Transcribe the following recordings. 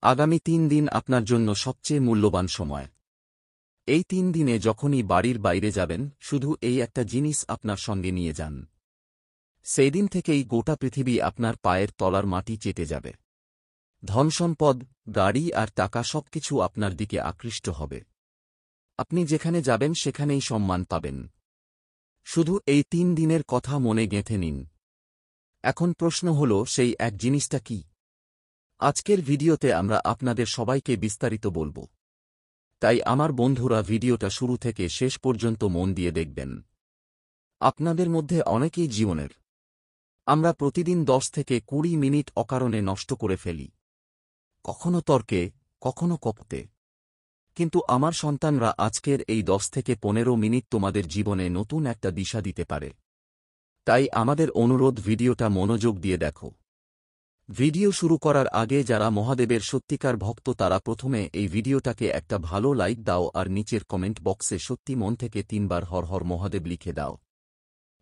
আগামী ৩ দিন আপনার জন্য সবচেয়ে মূল্যবান সময়। এই ৩ দিনে যখনই বাড়ির বাইরে যাবেন, শুধু এই একটা জিনিস আপনার সঙ্গে নিয়ে যান। সেই দিন থেকেই গোটা পৃথিবী আপনার পায়ের তলার মাটি চেটে যাবে। ধনসম্পদ, গাড়ি আর টাকা সবকিছু আপনার দিকে আকৃষ্ট হবে। আপনি যেখানে যাবেন সেখানেই সম্মান পাবেন। শুধু এই ৩ দিনের কথা মনে গেঁথে নিন। এখন প্রশ্ন হল, সেই এক জিনিসটা কি? আজকের ভিডিওতে আমরা আপনাদের সবাইকে বিস্তারিত বলবো। তাই আমার বন্ধুরা ভিডিওটা শুরু থেকে শেষ পর্যন্ত মন দিয়ে দেখবেন। আপনাদের মধ্যে অনেকেই জীবনের আমরা প্রতিদিন 10 থেকে 20 মিনিট অকারণে নষ্ট করে ফেলি, কখনো তর্কে, কখনো কপতে। কিন্তু আমার সন্তানরা আজকের এই 10 থেকে 15 মিনিট তোমাদের জীবনে নতুন একটা দিশা দিতে পারে। তাই আমাদের অনুরোধ, ভিডিওটা মনোযোগ দিয়ে দেখো। ভিডিও শুরু করার আগে যারা মহাদেবের সত্যিকার ভক্ত তারা প্রথমে এই ভিডিওটাকে একটা ভালো লাইক দাও আর নিচের কমেন্ট বক্সে সত্যি মন থেকে 3 বার হর হর মহাদেব লিখে দাও।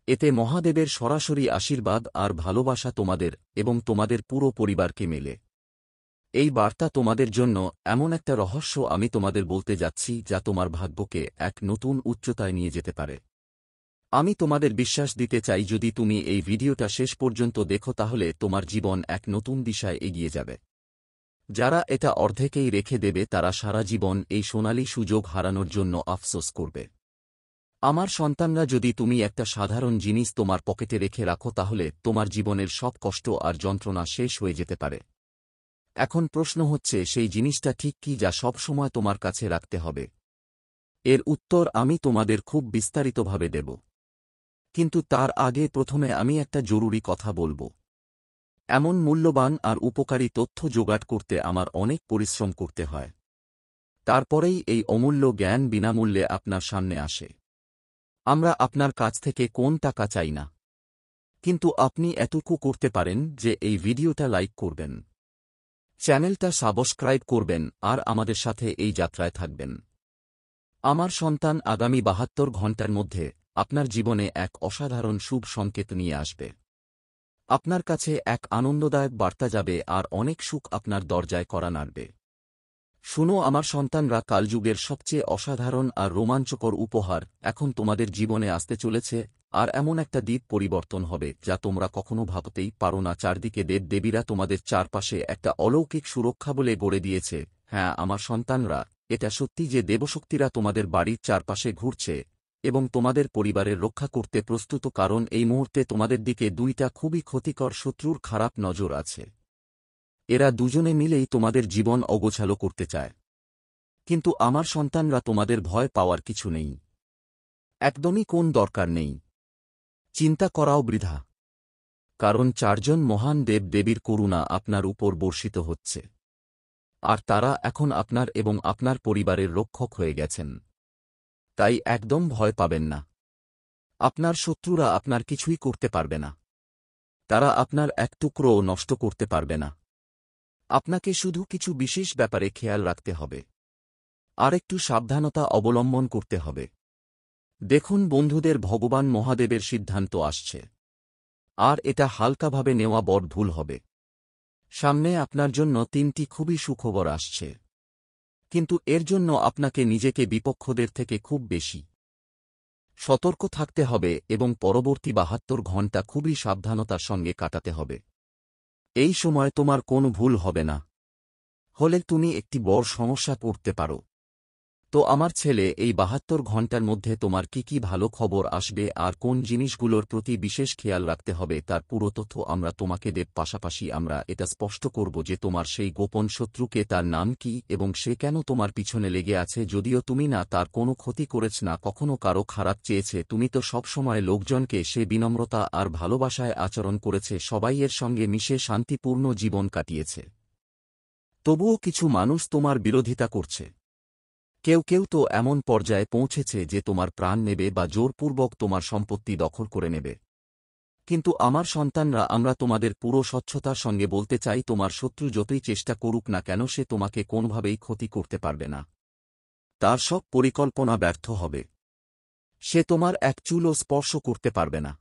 এতে মহাদেবের সরাসরি আশীর্বাদ আর ভালোবাসা তোমাদের এবং তোমাদের পুরো পরিবারকে মেলে। এই বার্তা তোমাদের জন্য এমন একটা রহস্য আমি তোমাদের বলতে যাচ্ছি যা তোমার ভাগ্যকে এক নতুন উচ্চতায় নিয়ে যেতে পারে। আমি তোমাদের বিশ্বাস দিতে চাই, যদি তুমি এই ভিডিওটা শেষ পর্যন্ত দেখো তাহলে তোমার জীবন এক নতুন দিশায় এগিয়ে যাবে। যারা এটা অর্ধেকেই রেখে দেবে তারা সারা জীবন এই সোনালী সুযোগ হারানোর জন্য আফসোস করবে। আমার সন্তানরা, যদি তুমি একটা সাধারণ জিনিস তোমার পকেটে রেখে রাখো তাহলে তোমার জীবনের সব কষ্ট আর যন্ত্রণা শেষ হয়ে যেতে পারে। এখন প্রশ্ন হচ্ছে, সেই জিনিসটা ঠিক কি যা সব সময় তোমার কাছে রাখতে হবে? এর উত্তর আমি তোমাদের খুব বিস্তারিতভাবে দেব। কিন্তু তার আগে প্রথমে আমি একটা জরুরি কথা বলবো। এমন মূল্যবান আর উপকারী তথ্য জোগাড় করতে আমার অনেক পরিশ্রম করতে হয়। তারপরেই এই অমূল্য জ্ঞান বিনামূল্যে আপনার সামনে আসে। আমরা আপনার কাছ থেকে কোন টাকা চাই না, কিন্তু আপনি এতটুকু করতে পারেন যে এই ভিডিওটা লাইক করবেন, চ্যানেলটা সাবস্ক্রাইব করবেন আর আমাদের সাথে এই যাত্রায় থাকবেন। আমার সন্তান আগামী 72 ঘণ্টার মধ্যে আপনার জীবনে এক অসাধারণ শুভ সংকেত নিয়ে আসবে। আপনার কাছে এক আনন্দদায়ক বার্তা যাবে আর অনেক সুখ আপনার দরজায় কড়া নাড়বে। শুনো আমার সন্তানরা, কালযুগের সবচেয়ে অসাধারণ আর রোমাঞ্চকর উপহার এখন তোমাদের জীবনে আসতে চলেছে। আর এমন একটা দ্বীপ পরিবর্তন হবে যা তোমরা কখনো ভাবতেই পারো না। চারদিকে দেবদেবীরা তোমাদের চারপাশে একটা অলৌকিক সুরক্ষা বলে গড়ে দিয়েছে। হ্যাঁ আমার সন্তানরা, এটা সত্যি যে দেবশক্তিরা তোমাদের বাড়ির চারপাশে ঘুরছে এবং তোমাদের পরিবারের রক্ষা করতে প্রস্তুত, কারণ এই মুহূর্তে তোমাদের দিকে 2টা খুবই ক্ষতিকর শত্রুর খারাপ নজর আছে। এরা দুজনে মিলেই তোমাদের জীবন অগোছালো করতে চায়। কিন্তু আমার সন্তানরা, তোমাদের ভয় পাওয়ার কিছু নেই। একদমই কোন দরকার নেই। চিন্তা করাও বৃথা। কারণ 4জন মহান দেবদেবীর করুণা আপনার উপর বর্ষিত হচ্ছে। আর তারা এখন আপনার এবং আপনার পরিবারের রক্ষক হয়ে গেছেন। তাই একদম ভয় পাবেন না। আপনার শত্রুরা আপনার কিছুই করতে পারবে না। তারা আপনার এক টুকরোও নষ্ট করতে পারবে না। আপনাকে শুধু কিছু বিশেষ ব্যাপারে খেয়াল রাখতে হবে আর একটু সাবধানতা অবলম্বন করতে হবে। দেখুন বন্ধুদের, ভগবান মহাদেবের সিদ্ধান্ত আসছে, আর এটা হালকাভাবে নেওয়া বড় ভুল হবে। সামনে আপনার জন্য 3টি খুবই সুখবর আসছে, কিন্তু এর জন্য আপনাকে নিজেকে বিপক্ষদের থেকে খুব বেশি সতর্ক থাকতে হবে এবং পরবর্তী 72 ঘণ্টা খুবই সাবধানতার সঙ্গে কাটাতে হবে। এই সময় তোমার কোনো ভুল হবে না, হলে তুমি একটি বড় সমস্যা পড়তে পারো। তো আমার ছেলে, এই 72 ঘণ্টার মধ্যে তোমার কি কি ভালো খবর আসবে আর কোন জিনিসগুলোর প্রতি বিশেষ খেয়াল রাখতে হবে তার পুরো তথ্য আমরা তোমাকে দেব। পাশাপাশি আমরা এটা স্পষ্ট করব যে তোমার সেই গোপন শত্রুকে, তার নাম কি এবং সে কেন তোমার পিছনে লেগে আছে। যদিও তুমি না তার কোনো ক্ষতি করেছ, না কখনো কারো খারাপ চেয়েছে, তুমি তো সবসময় লোকজনকে সে বিনম্রতা আর ভালোবাসায় আচরণ করেছে, সবাই এর সঙ্গে মিশে শান্তিপূর্ণ জীবন কাটিয়েছে। তবুও কিছু মানুষ তোমার বিরোধিতা করছে। কেউ কেউ তো এমন পর্যায়ে পৌঁছেছে যে তোমার প্রাণ নেবে বা জোরপূর্বক তোমার সম্পত্তি দখল করে নেবে। কিন্তু আমার সন্তানরা, আমরা তোমাদের পুরো স্বচ্ছতার সঙ্গে বলতে চাই, তোমার শত্রু যতই চেষ্টা করুক না কেন সে তোমাকে কোনোভাবেই ক্ষতি করতে পারবে না। তার সব পরিকল্পনা ব্যর্থ হবে। সে তোমার এক চুলও স্পর্শ করতে পারবে না,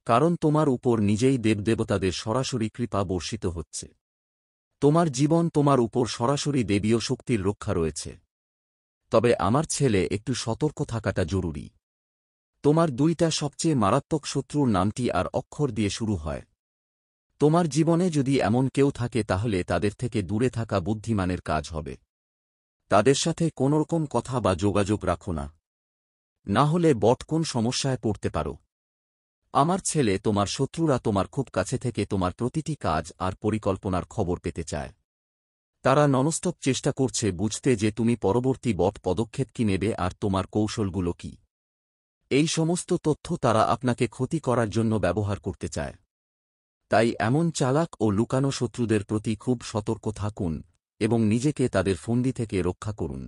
কারণ তোমার উপর নিজেই দেবদেবতাদের সরাসরি কৃপা বর্ষিত হচ্ছে। তোমার জীবন তোমার উপর সরাসরি দেবীয় শক্তির রক্ষা রয়েছে। তবে আমার ছেলে, একটু সতর্ক থাকাটা জরুরি। তোমার 2টা সবচেয়ে মারাত্মক শত্রুর নামটি আর অক্ষর দিয়ে শুরু হয়। তোমার জীবনে যদি এমন কেউ থাকে তাহলে তাদের থেকে দূরে থাকা বুদ্ধিমানের কাজ হবে। তাদের সাথে কোনোরকম কথা বা যোগাযোগ রাখো না, না হলে কোন সমস্যায় পড়তে পারো। আমার ছেলে, তোমার শত্রুরা তোমার খুব কাছে থেকে তোমার প্রতিটি কাজ আর পরিকল্পনার খবর পেতে চায়। তারা ননস্টপ চেষ্টা করছে বুঝতে যে তুমি পরবর্তী পদক্ষেপ কি নেবে আর তোমার কৌশলগুলো কি। এই সমস্ত তথ্য তারা আপনাকে ক্ষতি করার জন্য ব্যবহার করতে চায়। তাই এমন চালাক ও লুকানো শত্রুদের প্রতি খুব সতর্ক থাকুন এবং নিজেকে তাদের ফন্দি থেকে রক্ষা করুন।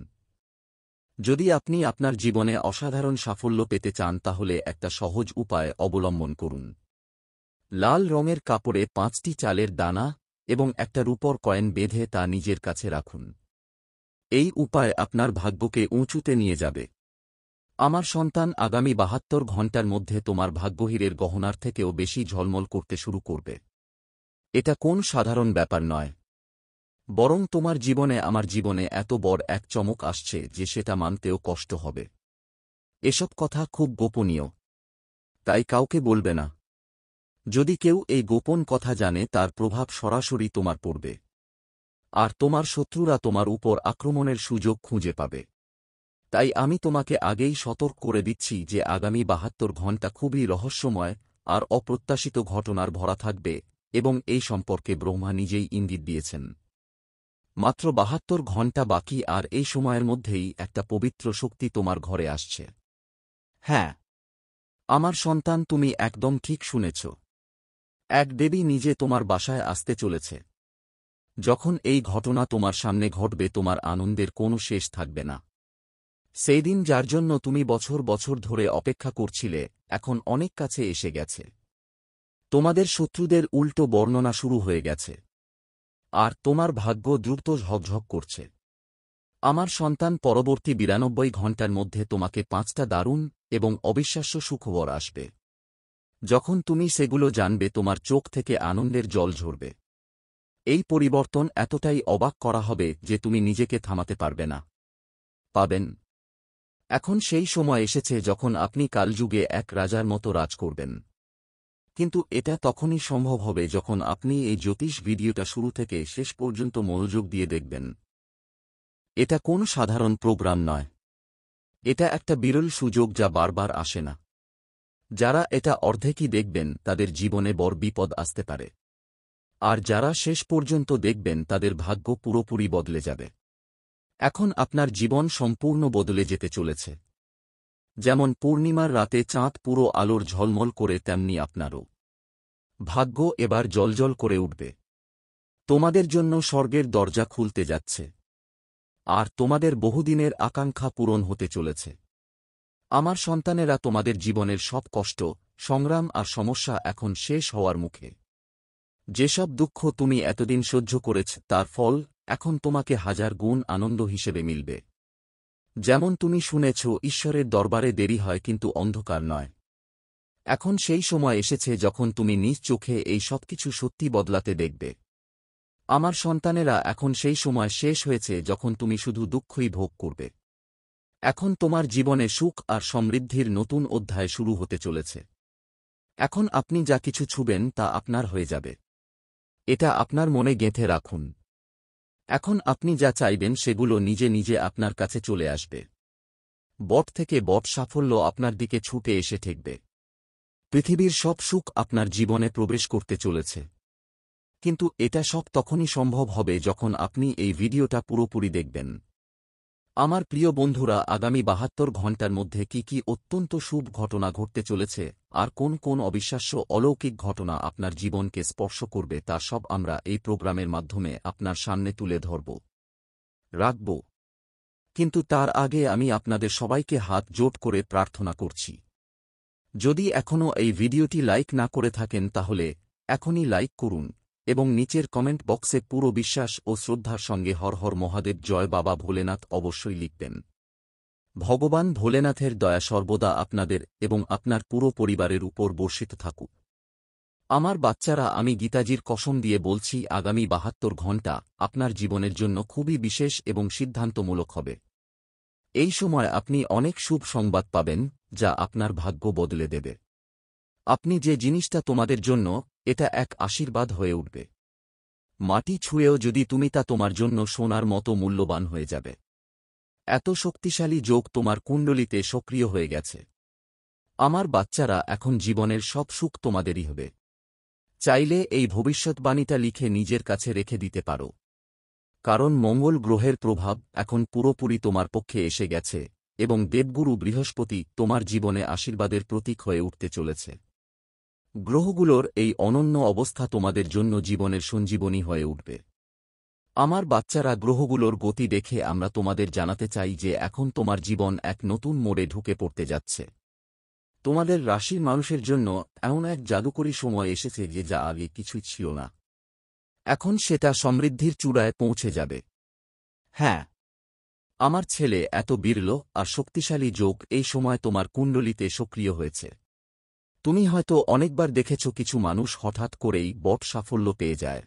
যদি আপনি আপনার জীবনে অসাধারণ সাফল্য পেতে চান তাহলে একটা সহজ উপায় অবলম্বন করুন। লাল রঙের কাপড়ে 5টি চালের দানা এবং একটা রূপোর কয়েন বেঁধে তা নিজের কাছে রাখুন। এই উপায় আপনার ভাগ্যকে উঁচুতে নিয়ে যাবে। আমার সন্তান, আগামী 72 ঘণ্টার মধ্যে তোমার ভাগ্যহীরের গহনার থেকেও বেশি ঝলমল করতে শুরু করবে। এটা কোন সাধারণ ব্যাপার নয়, বরং তোমার জীবনে আমার জীবনে এত বড় এক চমক আসছে যে সেটা মানতেও কষ্ট হবে। এসব কথা খুব গোপনীয়, তাই কাউকে বলবে না। যদি কেউ এই গোপন কথা জানে তার প্রভাব সরাসরি তোমার পড়বে, আর তোমার শত্রুরা তোমার উপর আক্রমণের সুযোগ খুঁজে পাবে। তাই আমি তোমাকে আগেই সতর্ক করে দিচ্ছি যে আগামী 72 ঘণ্টা খুবই রহস্যময় আর অপ্রত্যাশিত ঘটনার ভরা থাকবে, এবং এই সম্পর্কে ব্রহ্মা নিজেই ইঙ্গিত দিয়েছেন। মাত্র 72 ঘণ্টা বাকি, আর এই সময়ের মধ্যেই একটা পবিত্র শক্তি তোমার ঘরে আসছে। হ্যাঁ, আমার সন্তান, তুমি একদম ঠিক শুনেছ। এক দেবী নিজে তোমার বাসায় আসতে চলেছে। যখন এই ঘটনা তোমার সামনে ঘটবে তোমার আনন্দের কোনো শেষ থাকবে না। সেই দিন যার জন্য তুমি বছর বছর ধরে অপেক্ষা করছিলে এখন অনেক কাছে এসে গেছে। তোমাদের শত্রুদের উল্টো বর্ণনা শুরু হয়ে গেছে, আর তোমার ভাগ্য দ্রুত ঝকঝক করছে। আমার সন্তান, পরবর্তী 92 ঘণ্টার মধ্যে তোমাকে 5টা দারুণ এবং অবিশ্বাস্য সুখবর আসবে। যখন তুমি সেগুলো জানবে তোমার চোখ থেকে আনন্দের জল ঝরবে। এই পরিবর্তন এতটাই অবাক করা হবে যে তুমি নিজেকে থামাতে পারবে না। পাবেন। এখন সেই সময় এসেছে যখন আপনি কালযুগে এক রাজার মতো রাজ করবেন। কিন্তু এটা তখনই সম্ভব হবে যখন আপনি এই জ্যোতিষ ভিডিওটা শুরু থেকে শেষ পর্যন্ত মনোযোগ দিয়ে দেখবেন। এটা কোন সাধারণ প্রোগ্রাম নয়। এটা একটা বিরল সুযোগ যা বারবার আসে না। যারা এটা অর্ধেকই দেখবেন তাদের জীবনে বড় বিপদ আসতে পারে, আর যারা শেষ পর্যন্ত দেখবেন তাদের ভাগ্য পুরোপুরি বদলে যাবে। এখন আপনার জীবন সম্পূর্ণ বদলে যেতে চলেছে। যেমন পূর্ণিমার রাতে চাঁদ পুরো আলোর ঝলমল করে, তেমনি আপনারও ভাগ্য এবার জ্বলজ্বল করে উঠবে। তোমাদের জন্য স্বর্গের দরজা খুলতে যাচ্ছে, আর তোমাদের বহুদিনের আকাঙ্ক্ষা পূরণ হতে চলেছে। আমার সন্তানেরা, তোমাদের জীবনের সব কষ্ট, সংগ্রাম আর সমস্যা এখন শেষ হওয়ার মুখে। যেসব দুঃখ তুমি এতদিন সহ্য করেছ তার ফল এখন তোমাকে 1000 গুণ আনন্দ হিসেবে মিলবে। যেমন তুমি শুনেছ, ঈশ্বরের দরবারে দেরি হয় কিন্তু অন্ধকার নয়। এখন সেই সময় এসেছে যখন তুমি নিজ চোখে এই সবকিছু সত্যি বদলাতে দেখবে। আমার সন্তানেরা, এখন সেই সময় শেষ হয়েছে যখন তুমি শুধু দুঃখই ভোগ করবে। এখন তোমার জীবনে সুখ আর সমৃদ্ধির নতুন অধ্যায় শুরু হতে চলেছে। এখন আপনি যা কিছু ছুবেন তা আপনার হয়ে যাবে। এটা আপনার মনে গেঁথে রাখুন। এখন আপনি যা চাইবেন সেগুলো নিজে নিজে আপনার কাছে চলে আসবে। বট থেকে বট সাফল্য আপনার দিকে ছুটে এসে ঠেকবে। পৃথিবীর সব সুখ আপনার জীবনে প্রবেশ করতে চলেছে। কিন্তু এটা সব তখনই সম্ভব হবে যখন আপনি এই ভিডিওটা পুরোপুরি দেখবেন। আমার প্রিয় বন্ধুরা, আগামী 72 ঘণ্টার মধ্যে কি কি অত্যন্ত শুভ ঘটনা ঘটতে চলেছে আর কোন কোন অবিশ্বাস্য অলৌকিক ঘটনা আপনার জীবনকে স্পর্শ করবে তা সব আমরা এই প্রোগ্রামের মাধ্যমে আপনার সামনে তুলে রাখব। কিন্তু তার আগে আমি আপনাদের সবাইকে হাত জোট করে প্রার্থনা করছি। যদি এখনও এই ভিডিওটি লাইক না করে থাকেন তাহলে এখনই লাইক করুন এবং নিচের কমেন্ট বক্সে পুরো বিশ্বাস ও শ্রদ্ধার সঙ্গে হর হর মহাদেব জয় বাবা ভোলেনাথ অবশ্যই লিখবেন। ভগবান ভোলেনাথের দয়া সর্বদা আপনাদের এবং আপনার পুরো পরিবারের উপর বর্ষিত থাকুক। আমার বাচ্চারা, আমি গীতাজির কসম দিয়ে বলছি, আগামী ৭২ ঘণ্টা আপনার জীবনের জন্য খুবই বিশেষ এবং সিদ্ধান্তমূলক হবে। এই সময় আপনি অনেক শুভ সংবাদ পাবেন, যা আপনার ভাগ্য বদলে দেবে। আপনি যে জিনিসটা তোমাদের জন্য, এটা এক আশীর্বাদ হয়ে উঠবে। মাটি ছুঁয়েও যদি তুমি তা তোমার জন্য সোনার মতো মূল্যবান হয়ে যাবে। এত শক্তিশালী যোগ তোমার কুণ্ডলিতে সক্রিয় হয়ে গেছে। আমার বাচ্চারা, এখন জীবনের সব সুখ তোমাদেরই হবে। চাইলে এই ভবিষ্যৎবাণীটা লিখে নিজের কাছে রেখে দিতে পারো। কারণ মঙ্গল গ্রহের প্রভাব এখন পুরোপুরি তোমার পক্ষে এসে গেছে এবং দেবগুরু বৃহস্পতি তোমার জীবনে আশীর্বাদের প্রতীক হয়ে উঠতে চলেছে। গ্রহগুলোর এই অনন্য অবস্থা তোমাদের জন্য জীবনের সঞ্জীবনী হয়ে উঠবে। আমার বাচ্চারা, গ্রহগুলোর গতি দেখে আমরা তোমাদের জানাতে চাই যে এখন তোমার জীবন এক নতুন মোড়ে ঢুকে পড়তে যাচ্ছে। তোমাদের রাশির মানুষের জন্য এমন এক জাদুকরী সময় এসেছে যে যা আগে কিছুই ছিল না। এখন সেটা সমৃদ্ধির চূড়ায় পৌঁছে যাবে। হ্যাঁ, আমার ছেলে, এত বিরল আর শক্তিশালী যোগ এই সময় তোমার কুণ্ডলিতে সক্রিয় হয়েছে। তুমি হয়তো অনেকবার দেখেছ কিছু মানুষ হঠাৎ করেই বট সাফল্য পেয়ে যায়।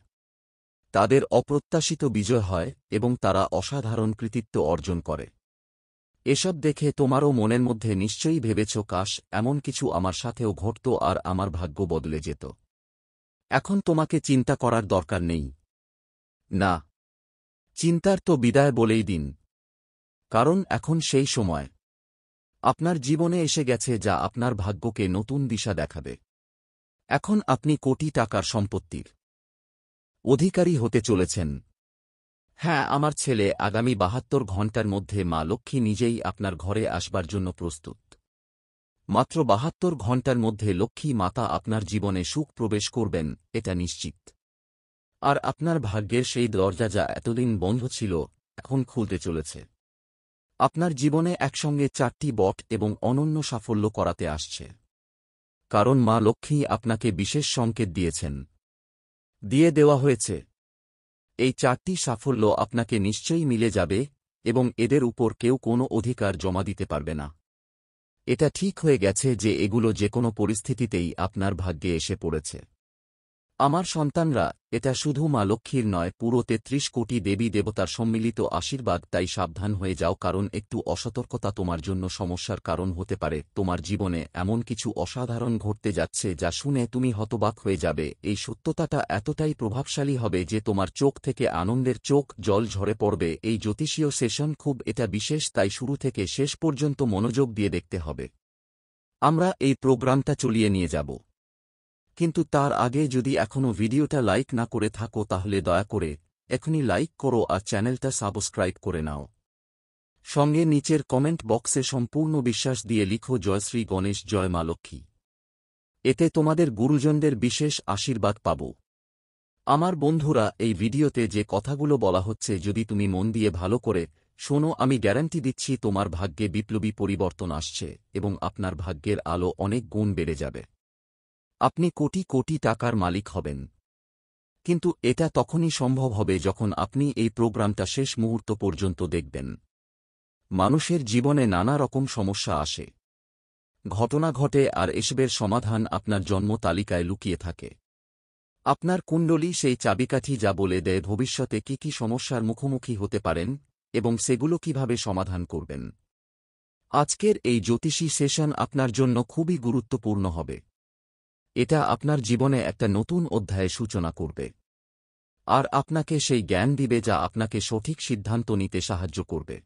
তাদের অপ্রত্যাশিত বিজয় হয় এবং তারা অসাধারণ কৃতিত্ব অর্জন করে। এসব দেখে তোমারও মনের মধ্যে নিশ্চয়ই ভেবেছ, কাশ এমন কিছু আমার সাথেও ঘটত আর আমার ভাগ্য বদলে যেত। এখন তোমাকে চিন্তা করার দরকার নেই। না, চিন্তার তো বিদায় বলেই দিন। কারণ এখন সেই সময় আপনার জীবনে এসে গেছে যা আপনার ভাগ্যকে নতুন দিশা দেখাবে। এখন আপনি কোটি টাকার সম্পত্তির অধিকারী হতে চলেছেন। হ্যাঁ, আমার ছেলে, আগামী ৭২ ঘণ্টার মধ্যে মা লক্ষ্মী নিজেই আপনার ঘরে আসবার জন্য প্রস্তুত। মাত্র ৭২ ঘণ্টার মধ্যে লক্ষ্মী মাতা আপনার জীবনে সুখ প্রবেশ করবেন, এটা নিশ্চিত। আর আপনার ভাগ্যের সেই দরজা যা এতদিন বন্ধ ছিল, এখন খুলতে চলেছে। আপনার জীবনে একসঙ্গে ৪টি বট এবং অনন্য সাফল্য করাতে আসছে। কারণ মা লক্ষ্মী আপনাকে বিশেষ সংকেত দিয়েছেন, দিয়ে দেওয়া হয়েছে। এই ৪টি সাফল্য আপনাকে নিশ্চয়ই মিলে যাবে এবং এদের উপর কেউ কোনো অধিকার জমা দিতে পারবে না। এটা ঠিক হয়ে গেছে যে এগুলো যেকোনো পরিস্থিতিতেই আপনার ভাগ্যে এসে পড়েছে। আমার সন্তানরা, এটা শুধু মা লক্ষ্মীর নয়, পুরো ৩৩ কোটি দেবী দেবতার সম্মিলিত আশীর্বাদ। তাই সাবধান হয়ে যাও, কারণ একটু অসতর্কতা তোমার জন্য সমস্যার কারণ হতে পারে। তোমার জীবনে এমন কিছু অসাধারণ ঘটতে যাচ্ছে যা শুনে তুমি হতবাক হয়ে যাবে। এই সত্যতাটা এতটাই প্রভাবশালী হবে যে তোমার চোখ থেকে আনন্দের চোখ জল ঝরে পড়বে। এই জ্যোতিষীয় সেশন খুব এটা বিশেষ, তাই শুরু থেকে শেষ পর্যন্ত মনোযোগ দিয়ে দেখতে হবে। আমরা এই প্রোগ্রামটা চালিয়ে নিয়ে যাব, কিন্তু তার আগে যদি এখনও ভিডিওটা লাইক না করে থাকো তাহলে দয়া করে এখনই লাইক করো আর চ্যানেলটা সাবস্ক্রাইব করে নাও। সঙ্গে নিচের কমেন্ট বক্সে সম্পূর্ণ বিশ্বাস দিয়ে লিখো, জয় শ্রী গণেশ, জয় মা লক্ষ্মী। এতে তোমাদের গুরুজনদের বিশেষ আশীর্বাদ পাব। আমার বন্ধুরা, এই ভিডিওতে যে কথাগুলো বলা হচ্ছে যদি তুমি মন দিয়ে ভালো করে শোনো, আমি গ্যারান্টি দিচ্ছি তোমার ভাগ্যে বিপ্লবী পরিবর্তন আসছে এবং আপনার ভাগ্যের আলো অনেক গুণ বেড়ে যাবে। আপনি কোটি কোটি টাকার মালিক হবেন। কিন্তু এটা তখনই সম্ভব হবে যখন আপনি এই প্রোগ্রামটা শেষ মুহূর্ত পর্যন্ত দেখবেন। মানুষের জীবনে নানা রকম সমস্যা আসে, ঘটনা ঘটে, আর এসবের সমাধান আপনার জন্ম তালিকায় লুকিয়ে থাকে। আপনার কুণ্ডলী সেই চাবিকাঠি যা বলে দেয় ভবিষ্যতে কি কি সমস্যার মুখোমুখি হতে পারেন এবং সেগুলো কিভাবে সমাধান করবেন। আজকের এই জ্যোতিষী সেশন আপনার জন্য খুবই গুরুত্বপূর্ণ হবে। এটা আপনার জীবনে একটা নতুন অধ্যায়ের সূচনা করবে আর আপনাকে সেই জ্ঞান দিবে যা আপনাকে সঠিক সিদ্ধান্ত নিতে সাহায্য করবে।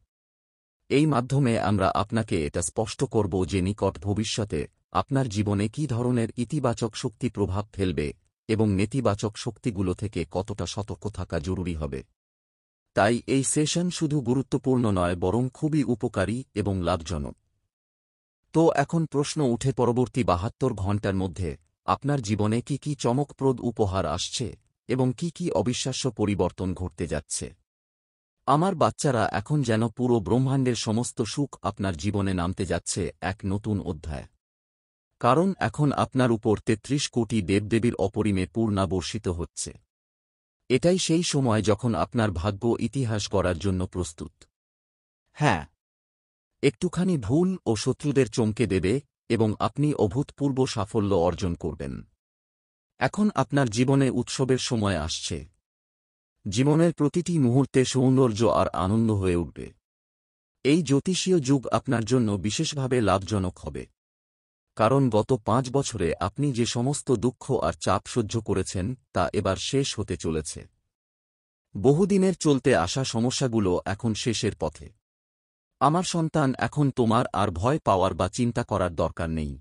এই মাধ্যমে আমরা আপনাকে এটা স্পষ্ট করব যে নিকট ভবিষ্যতে আপনার জীবনে কী ধরনের ইতিবাচক শক্তি প্রভাব ফেলবে এবং নেতিবাচক শক্তিগুলো থেকে কতটা সতর্ক থাকা জরুরি হবে। তাই এই সেশন শুধু গুরুত্বপূর্ণ নয়, বরং খুবই উপকারী এবং লাভজনক। তো এখন প্রশ্ন উঠে, পরবর্তী ৭২ ঘণ্টার মধ্যে আপনার জীবনে কি কি চমকপ্রদ উপহার আসছে এবং কি কি অবিশ্বাস্য পরিবর্তন ঘটতে যাচ্ছে। আমার বাচ্চারা, এখন যেন পুরো ব্রহ্মাণ্ডের সমস্ত সুখ আপনার জীবনে নামতে যাচ্ছে এক নতুন অধ্যায়। কারণ এখন আপনার উপর ৩৩ কোটি দেবদেবীর অপরিমে পূর্ণা বর্ষিত হচ্ছে। এটাই সেই সময় যখন আপনার ভাগ্য ইতিহাস গড়ার জন্য প্রস্তুত। হ্যাঁ, একটুখানি ভুল ও শত্রুদের চমকে দেবে এবং আপনি অভূতপূর্ব সাফল্য অর্জন করবেন। এখন আপনার জীবনে উৎসবের সময় আসছে। জীবনের প্রতিটি মুহূর্তে সৌন্দর্য আর আনন্দ হয়ে উঠবে। এই জ্যোতিষীয় যুগ আপনার জন্য বিশেষভাবে লাভজনক হবে। কারণ গত 5 বছরে আপনি যে সমস্ত দুঃখ আর চাপ সহ্য করেছেন তা এবার শেষ হতে চলেছে। বহুদিনের চলতে আসা সমস্যাগুলো এখন শেষের পথে। আমার সন্তান, এখন তোমার আর ভয় পাওয়ার বা চিন্তা করার দরকার নেই।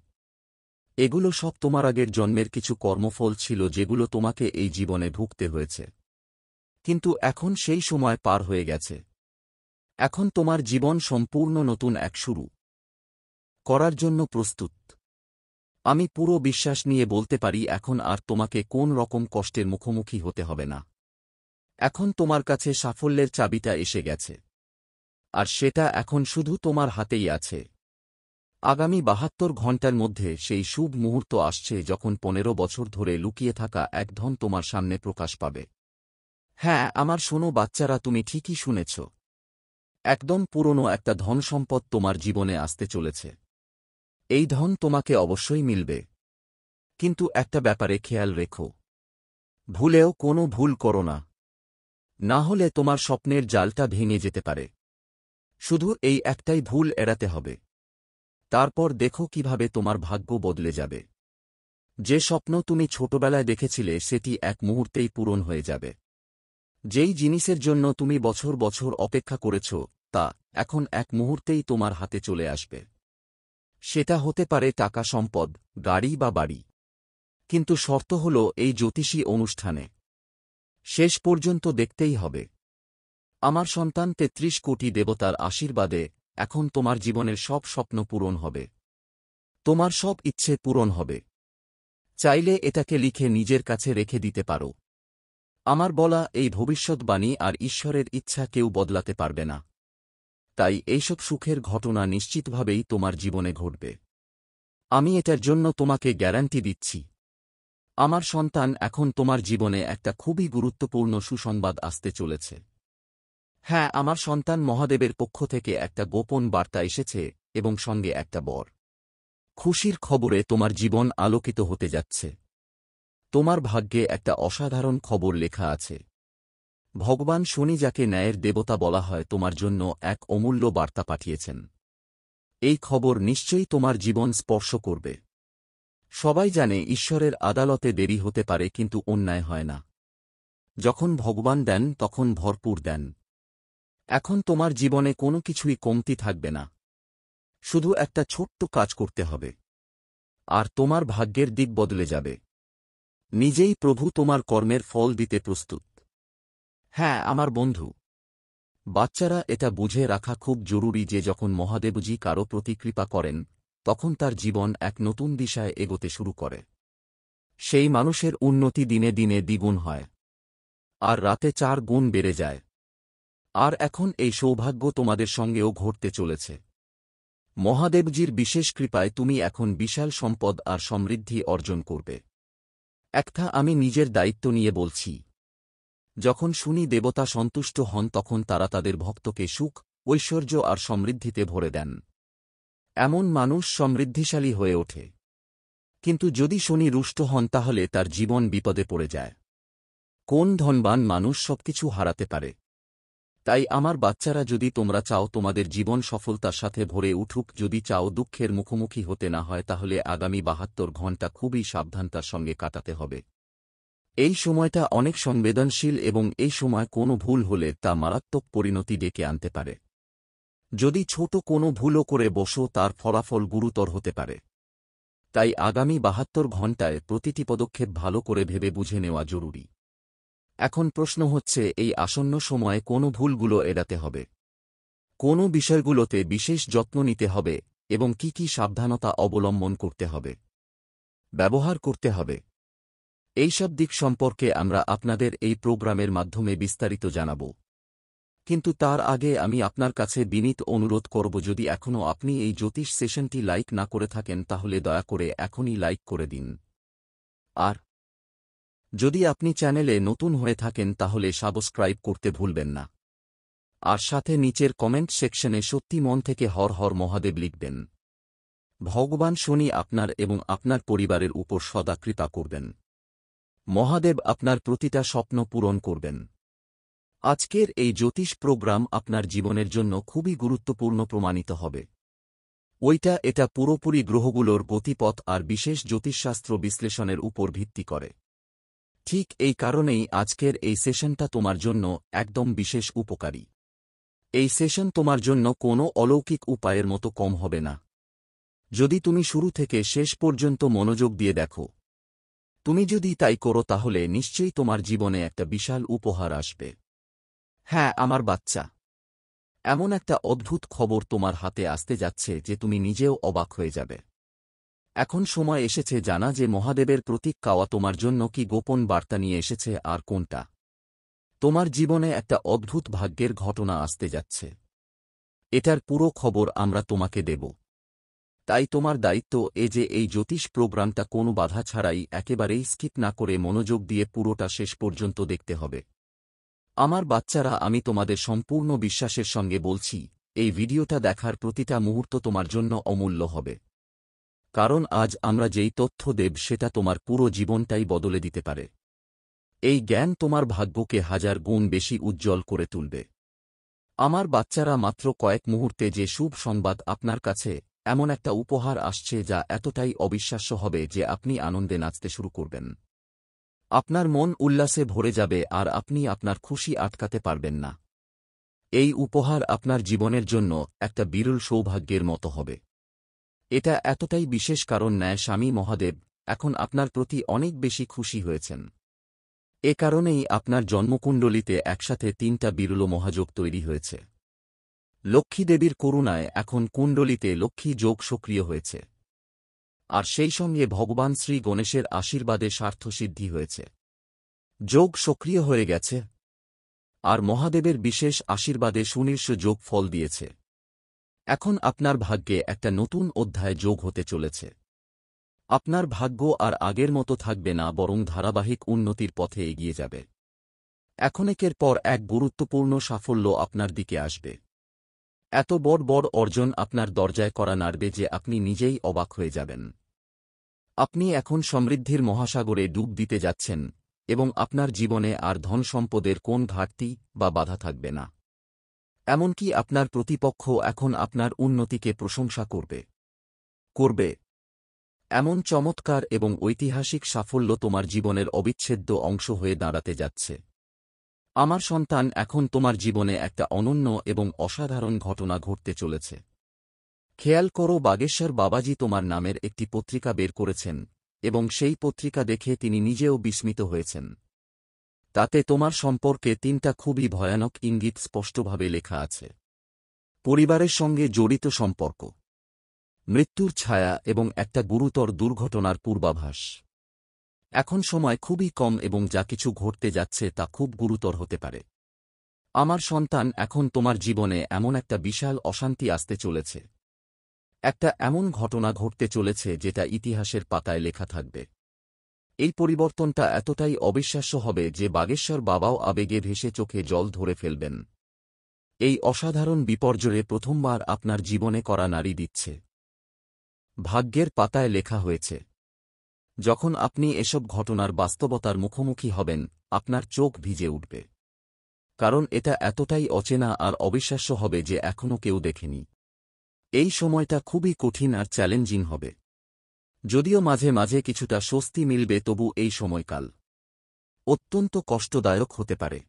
এগুলো সব তোমার আগের জন্মের কিছু কর্মফল ছিল যেগুলো তোমাকে এই জীবনে ভুগতে হয়েছে। কিন্তু এখন সেই সময় পার হয়ে গেছে। এখন তোমার জীবন সম্পূর্ণ নতুন এক শুরু করার জন্য প্রস্তুত। আমি পুরো বিশ্বাস নিয়ে বলতে পারি এখন আর তোমাকে কোন রকম কষ্টের মুখোমুখি হতে হবে না। এখন তোমার কাছে সাফল্যের চাবিটা এসে গেছে। আর সেটা এখন শুধু তোমার হাতেই আছে। আগামী 72 ঘণ্টার মধ্যে সেই শুভ মুহূর্ত আসছে যখন 15 বছর ধরে লুকিয়ে থাকা এক ধন তোমার সামনে প্রকাশ পাবে। হ্যাঁ, আমার শোনো বাচ্চারা, তুমি ঠিকই শুনেছ। একদম পুরনো একটা ধন সম্পদ তোমার জীবনে আসতে চলেছে। এই ধন তোমাকে অবশ্যই মিলবে। কিন্তু একটা ব্যাপারে খেয়াল রেখো। ভুলেও কোনো ভুল করো না। না হলে তোমার স্বপ্নের জালটা ভেঙে যেতে পারে। শুধু এই একটাই ভুল এড়াতে হবে। তারপর দেখো কিভাবে তোমার ভাগ্য বদলে যাবে। যে স্বপ্ন তুমি ছোটবেলায় দেখেছিলে সেটি এক মুহূর্তেই পূরণ হয়ে যাবে। যেই জিনিসের জন্য তুমি বছর বছর অপেক্ষা করেছ তা এখন এক মুহূর্তেই তোমার হাতে চলে আসবে। সেটা হতে পারে টাকা, সম্পদ, গাড়ি বা বাড়ি। কিন্তু শর্ত হল এই জ্যোতিষী অনুষ্ঠানে শেষ পর্যন্ত দেখতেই হবে। আমার সন্তান, 33 কোটি দেবতার আশীর্বাদে এখন তোমার জীবনের সব স্বপ্ন পূরণ হবে। তোমার সব ইচ্ছে পূরণ হবে। চাইলে এটাকে লিখে নিজের কাছে রেখে দিতে পারো। আমার বলা এই ভবিষ্যৎবাণী আর ঈশ্বরের ইচ্ছা কেউ বদলাতে পারবে না। তাই এইসব সুখের ঘটনা নিশ্চিতভাবেই তোমার জীবনে ঘটবে। আমি এটার জন্য তোমাকে গ্যারান্টি দিচ্ছি। আমার সন্তান, এখন তোমার জীবনে একটা খুবই গুরুত্বপূর্ণ সুসংবাদ আসতে চলেছে। হ্যাঁ, আমার সন্তান, মহাদেবের পক্ষ থেকে একটা গোপন বার্তা এসেছে এবং সঙ্গে একটা বর খুশির খবরে তোমার জীবন আলোকিত হতে যাচ্ছে। তোমার ভাগ্যে একটা অসাধারণ খবর লেখা আছে। ভগবান শনি, যাকে ন্যায়ের দেবতা বলা হয়, তোমার জন্য এক অমূল্য বার্তা পাঠিয়েছেন। এই খবর নিশ্চয়ই তোমার জীবন স্পর্শ করবে। সবাই জানে ঈশ্বরের আদালতে দেরি হতে পারে, কিন্তু অন্যায় হয় না। যখন ভগবান দেন তখন ভরপুর দেন। এখন তোমার জীবনে কোনো কিছুই কমতি থাকবে না। শুধু একটা ছোট্ট কাজ করতে হবে আর তোমার ভাগ্যের দিক বদলে যাবে। নিজেই প্রভু তোমার কর্মের ফল দিতে প্রস্তুত। হ্যাঁ আমার বন্ধু বাচ্চারা, এটা বুঝে রাখা খুব জরুরি যে যখন মহাদেবজি কারো প্রতি কৃপা করেন তখন তার জীবন এক নতুন দিশায় এগোতে শুরু করে। সেই মানুষের উন্নতি দিনে দিনে দ্বিগুণ হয় আর রাতে 4 গুণ বেড়ে যায়। আর এখন এই সৌভাগ্য তোমাদের সঙ্গেও ঘটতে চলেছে। মহাদেবজির বিশেষ কৃপায় তুমি এখন বিশাল সম্পদ আর সমৃদ্ধি অর্জন করবে। একটা আমি নিজের দায়িত্ব নিয়ে বলছি। যখন শুনি দেবতা সন্তুষ্ট হন তখন তারা তাদের ভক্তকে সুখ, ঐশ্বর্য আর সমৃদ্ধিতে ভরে দেন। এমন মানুষ সমৃদ্ধিশালী হয়ে ওঠে। কিন্তু যদি শনি রুষ্ট হন তাহলে তার জীবন বিপদে পড়ে যায়। কোন ধনবান মানুষ সবকিছু হারাতে পারে? তাই আমার বাচ্চারা, যদি তোমরা চাও তোমাদের জীবন সফলতার সাথে ভরে উঠুক, যদি চাও দুঃখের মুখোমুখি হতে না হয়, তাহলে আগামী 72 ঘণ্টা খুবই সাবধানতার সঙ্গে কাটাতে হবে। এই সময়টা অনেক সংবেদনশীল এবং এই সময় কোনো ভুল হলে তা মারাত্মক পরিণতি ডেকে আনতে পারে। যদি ছোট কোনো ভুলও করে বসো তার ফলাফল গুরুতর হতে পারে। তাই আগামী 72 ঘণ্টায় প্রতিটি পদক্ষেপ ভালো করে ভেবে বুঝে নেওয়া জরুরি। এখন প্রশ্ন হচ্ছে, এই আসন্ন সময়ে কোন ভুলগুলো এড়াতে হবে, কোন বিষয়গুলোতে বিশেষ যত্ন নিতে হবে এবং কি কি সাবধানতা অবলম্বন করতে হবে, ব্যবহার করতে হবে। এইসব দিক সম্পর্কে আমরা আপনাদের এই প্রোগ্রামের মাধ্যমে বিস্তারিত জানাব। কিন্তু তার আগে আমি আপনার কাছে বিনীত অনুরোধ করব, যদি এখনও আপনি এই জ্যোতিষ সেশনটি লাইক না করে থাকেন তাহলে দয়া করে এখনই লাইক করে দিন। আর যদি আপনি চ্যানেলে নতুন হয়ে থাকেন তাহলে সাবস্ক্রাইব করতে ভুলবেন না। আর সাথে নিচের কমেন্ট সেকশনে সত্যি মন থেকে হর হর মহাদেব লিখবেন। ভগবান শনি আপনার এবং আপনার পরিবারের উপর সদা কৃপা করবেন। মহাদেব আপনার প্রতিটা স্বপ্ন পূরণ করবেন। আজকের এই জ্যোতিষ প্রোগ্রাম আপনার জীবনের জন্য খুবই গুরুত্বপূর্ণ প্রমাণিত হবে। এটা পুরোপুরি গ্রহগুলোর গতিপথ আর বিশেষ জ্যোতিষশাস্ত্র বিশ্লেষণের উপর ভিত্তি করে। ঠিক এই কারণেই আজকের এই সেশনটা তোমার জন্য একদম বিশেষ উপকারী। এই সেশন তোমার জন্য কোনো অলৌকিক উপায়ের মতো কম হবে না। যদি তুমি শুরু থেকে শেষ পর্যন্ত মনোযোগ দিয়ে দেখো, তুমি যদি তাই করো তাহলে নিশ্চয়ই তোমার জীবনে একটা বিশাল উপহার আসবে। হ্যাঁ আমার বাচ্চা, এমন একটা অদ্ভুত খবর তোমার হাতে আসতে যাচ্ছে যে তুমি নিজেও অবাক হয়ে যাবে। এখন সময় এসেছে জানা যে মহাদেবের প্রতীক কাওয়া তোমার জন্য কি গোপন বার্তা নিয়ে এসেছে আর কোনটা তোমার জীবনে একটা অদ্ভুত ভাগ্যের ঘটনা আসতে যাচ্ছে। এটার পুরো খবর আমরা তোমাকে দেব। তাই তোমার দায়িত্ব যে এই জ্যোতিষ প্রোগ্রামটা কোনো বাধা ছাড়াই একেবারেই স্কিপ না করে মনোযোগ দিয়ে পুরোটা শেষ পর্যন্ত দেখতে হবে। আমার বাচ্চারা, আমি তোমাদের সম্পূর্ণ বিশ্বাসের সঙ্গে বলছি, এই ভিডিওটা দেখার প্রতিটা মুহূর্ত তোমার জন্য অমূল্য হবে। কারণ আজ আমরা যেই তথ্য দেব সেটা তোমার পুরো জীবনটাই বদলে দিতে পারে। এই জ্ঞান তোমার ভাগ্যকে হাজার গুণ বেশি উজ্জ্বল করে তুলবে। আমার বাচ্চারা, মাত্র কয়েক মুহূর্তে যে শুভ সংবাদ আপনার কাছে, এমন একটা উপহার আসছে যা এতটাই অবিশ্বাস্য হবে যে আপনি আনন্দে নাচতে শুরু করবেন। আপনার মন উল্লাসে ভরে যাবে আর আপনি আপনার খুশি আটকাতে পারবেন না। এই উপহার আপনার জীবনের জন্য একটা বিরল সৌভাগ্যের মতো হবে। এটা এতটাই বিশেষ কারণ স্বামী মহাদেব এখন আপনার প্রতি অনেক বেশি খুশি হয়েছেন। এ কারণেই আপনার জন্মকুণ্ডলিতে একসাথে ৩টা বিরল মহাযোগ তৈরি হয়েছে। লক্ষ্মী দেবীর করুণায় এখন কুণ্ডলিতে লক্ষ্মী যোগ সক্রিয় হয়েছে, আর সেই সঙ্গে ভগবান শ্রী গণেশের আশীর্বাদে স্বার্থসিদ্ধি হয়েছে। যোগ সক্রিয় হয়ে গেছে, আর মহাদেবের বিশেষ আশীর্বাদে সুনির্ষ যোগ ফল দিয়েছে। এখন আপনার ভাগ্যে একটা নতুন অধ্যায় যোগ হতে চলেছে। আপনার ভাগ্য আর আগের মতো থাকবে না, বরং ধারাবাহিক উন্নতির পথে এগিয়ে যাবে। এখন একের পর এক গুরুত্বপূর্ণ সাফল্য আপনার দিকে আসবে। এত বড় বড় অর্জন আপনার দরজায় করা নাড়বে যে আপনি নিজেই অবাক হয়ে যাবেন। আপনি এখন সমৃদ্ধির মহাসাগরে ডুব দিতে যাচ্ছেন এবং আপনার জীবনে আর ধন সম্পদের কোন ঘাটতি বা বাধা থাকবে না। এমনকি আপনার প্রতিপক্ষ এখন আপনার উন্নতিকে প্রশংসা করবে। এমন চমৎকার এবং ঐতিহাসিক সাফল্য তোমার জীবনের অবিচ্ছেদ্য অংশ হয়ে দাঁড়াতে যাচ্ছে। আমার সন্তান, এখন তোমার জীবনে একটা অনন্য এবং অসাধারণ ঘটনা ঘটতে চলেছে। খেয়াল করো, বাগেশ্বর বাবাজি তোমার নামের একটি পত্রিকা বের করেছেন এবং সেই পত্রিকা দেখে তিনি নিজেও বিস্মিত হয়েছেন। তাতে তোমার সম্পর্কে 3টা খুবই ভয়ানক ইঙ্গিত স্পষ্টভাবে লেখা আছে। পরিবারের সঙ্গে জড়িত সম্পর্ক, মৃত্যুর ছায়া এবং একটা গুরুতর দুর্ঘটনার পূর্বাভাস। এখন সময় খুবই কম এবং যা কিছু ঘটতে যাচ্ছে তা খুব গুরুতর হতে পারে। আমার সন্তান, এখন তোমার জীবনে এমন একটা বিশাল অশান্তি আসতে চলেছে। একটা এমন ঘটনা ঘটতে চলেছে যেটা ইতিহাসের পাতায় লেখা থাকবে। এই পরিবর্তনটা এতটাই অবিশ্বাস্য হবে যে বাগেশ্বর বাবাও আবেগে ভেসে চোখে জল ধরে ফেলবেন। এই অসাধারণ বিপর্যয়ে প্রথমবার আপনার জীবনে করা নাড়ি দিচ্ছে। ভাগ্যের পাতায় লেখা হয়েছে, যখন আপনি এসব ঘটনার বাস্তবতার মুখোমুখি হবেন, আপনার চোখ ভিজে উঠবে। কারণ এটা এতটাই অচেনা আর অবিশ্বাস্য হবে যে এখনও কেউ দেখেনি। এই সময়টা খুবই কঠিন আর চ্যালেঞ্জিং হবে। যদিও মাঝে মাঝে কিছুটা স্বস্তি মিলবে, তবু এই সময়কাল অত্যন্ত কষ্টদায়ক হতে পারে।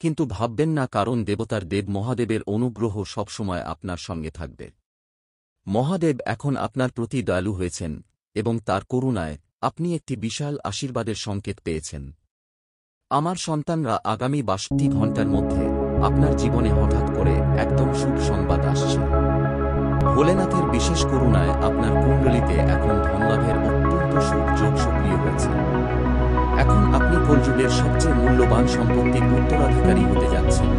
কিন্তু ভাববেন না, কারণ দেবতার দেব মহাদেবের অনুগ্রহ সবসময় আপনার সঙ্গে থাকবে। মহাদেব এখন আপনার প্রতি দয়ালু হয়েছেন এবং তার করুণায় আপনি একটি বিশাল আশীর্বাদের সংকেত পেয়েছেন। আমার সন্তানরা, আগামী ৬২ ঘণ্টার মধ্যে আপনার জীবনে হঠাৎ করে একদম শুভ সংবাদ আসছে। ভোলেনাথের বিশেষ করুণায় আপনার কুণ্ডলিতে এখন ধনলাভের অত্যন্ত শুভ যোগ সক্রিয় হয়েছে। এখন আপনি কলিযুগের সবচেয়ে মূল্যবান সম্পত্তির উত্তরাধিকারী হতে যাচ্ছেন।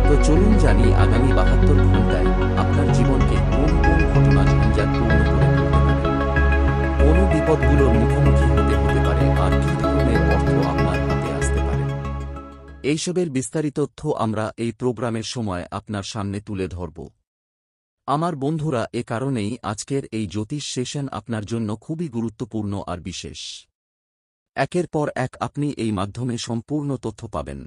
তো চলুন জানি আগামী ৭২ ঘণ্টায় আপনার জীবনকে কোন কোন ঘটনা ঝঞ্ঝাটপূর্ণ করে তুলতে পারে, কোন বিপদগুলোর মুখোমুখি হতে পারে, আর কী ধরনের অর্থ আপনার হাতে আসতে পারে। এইসবের বিস্তারিত তথ্য আমরা এই প্রোগ্রামের সময় আপনার সামনে তুলে ধরব। আমার বন্ধুরা, এ কারণেই আজকের এই জ্যোতিষ সেশন আপনার জন্য খুবই গুরুত্বপূর্ণ আর বিশেষ। একের পর এক আপনি এই মাধ্যমে সম্পূর্ণ তথ্য পাবেন।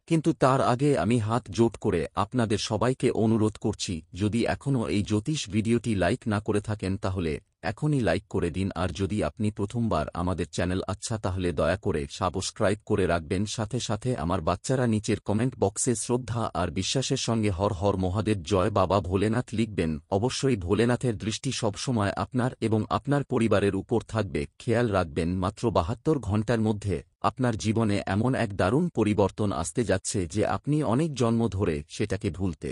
কিন্তু তার আগে আমি হাত জোট করে আপনাদের সবাইকে অনুরোধ করছি, যদি এখনও এই জ্যোতিষ ভিডিওটি লাইক না করে থাকেন তাহলে এখনই লাইক করে দিন, আর যদি আপনি প্রথমবার আমাদের চ্যানেল তাহলে দয়া করে সাবস্ক্রাইব করে রাখবেন। সাথে সাথে আমার বাচ্চারা নিচের কমেন্ট বক্সে শ্রদ্ধা আর বিশ্বাসের সঙ্গে হর হর মহাদেব জয় বাবা ভোলেনাথ লিখবেন। অবশ্যই ভোলেনাথের দৃষ্টি সবসময় আপনার এবং আপনার পরিবারের উপর থাকবে। খেয়াল রাখবেন, মাত্র ৭২ ঘণ্টার মধ্যে আপনার জীবনে এমন এক দারুণ পরিবর্তন আসতে যাচ্ছে যে আপনি অনেক জন্ম ধরে সেটাকে ভুলতে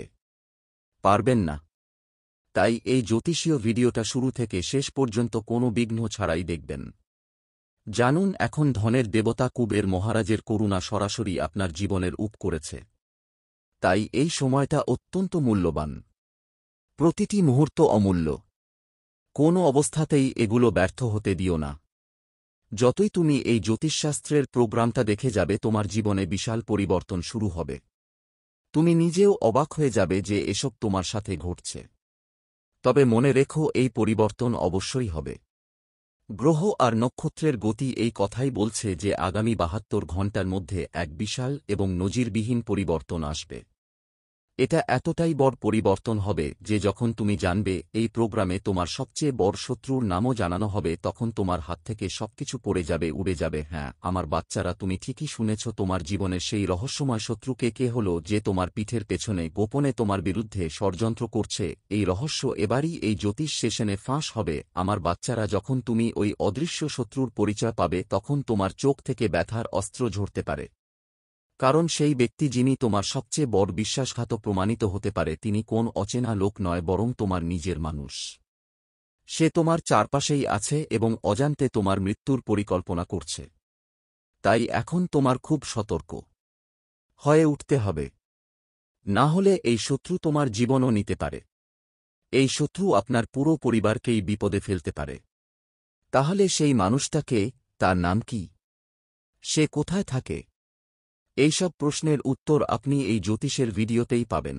পারবেন না। তাই এই জ্যোতিষীয় ভিডিওটা শুরু থেকে শেষ পর্যন্ত কোনো বিঘ্ন ছাড়াই দেখবেন। জানুন, এখন ধনের দেবতা কুবের মহারাজের করুণা সরাসরি আপনার জীবনের উপ করেছে। তাই এই সময়টা অত্যন্ত মূল্যবান। প্রতিটি মুহূর্ত অমূল্য। কোনো অবস্থাতেই এগুলো ব্যর্থ হতে দিও না। যতই তুমি এই জ্যোতিষশাস্ত্রের প্রোগ্রামটা দেখে যাবে, তোমার জীবনে বিশাল পরিবর্তন শুরু হবে। তুমি নিজেও অবাক হয়ে যাবে যে এসব তোমার সাথে ঘটছে। তবে মনে রেখো, এই পরিবর্তন অবশ্যই হবে। গ্রহ আর নক্ষত্রের গতি এই কথাই বলছে যে আগামী ৭২ ঘণ্টার মধ্যে এক বিশাল এবং নজিরবিহীন পরিবর্তন আসবে। এটা এতটাই বড় পরিবর্তন হবে যে যখন তুমি জানবে এই প্রোগ্রামে তোমার সবচেয়ে বড় শত্রুর নামও জানানো হবে, তখন তোমার হাত থেকে সবকিছু পড়ে যাবে, উড়ে যাবে। হ্যাঁ আমার বাচ্চারা, তুমি ঠিকই শুনেছ, তোমার জীবনের সেই রহস্যময় শত্রুকে কে হলো যে তোমার পিঠের পেছনে গোপনে তোমার বিরুদ্ধে ষড়যন্ত্র করছে। এই রহস্য এবারই এই জ্যোতিষ সেশনে ফাঁস হবে। আমার বাচ্চারা, যখন তুমি ওই অদৃশ্য শত্রুর পরিচয় পাবে, তখন তোমার চোখ থেকে ব্যথার অস্ত্র ঝরতে পারে। কারণ সেই ব্যক্তি যিনি তোমার সবচেয়ে বড় বিশ্বাসঘাতক প্রমাণিত হতে পারে, তিনি কোন অচেনা লোক নয়, বরং তোমার নিজের মানুষ। সে তোমার চারপাশেই আছে এবং অজান্তে তোমার মৃত্যুর পরিকল্পনা করছে। তাই এখন তোমার খুব সতর্ক হয়ে উঠতে হবে। না হলে এই শত্রু তোমার জীবনও নিতে পারে। এই শত্রু আপনার পুরো পরিবারকেই বিপদে ফেলতে পারে। তাহলে সেই মানুষটাকে, তার নাম কি, সে কোথায় থাকে? এইসব প্রশ্নের উত্তর আপনি এই জ্যোতিষের ভিডিওতেই পাবেন।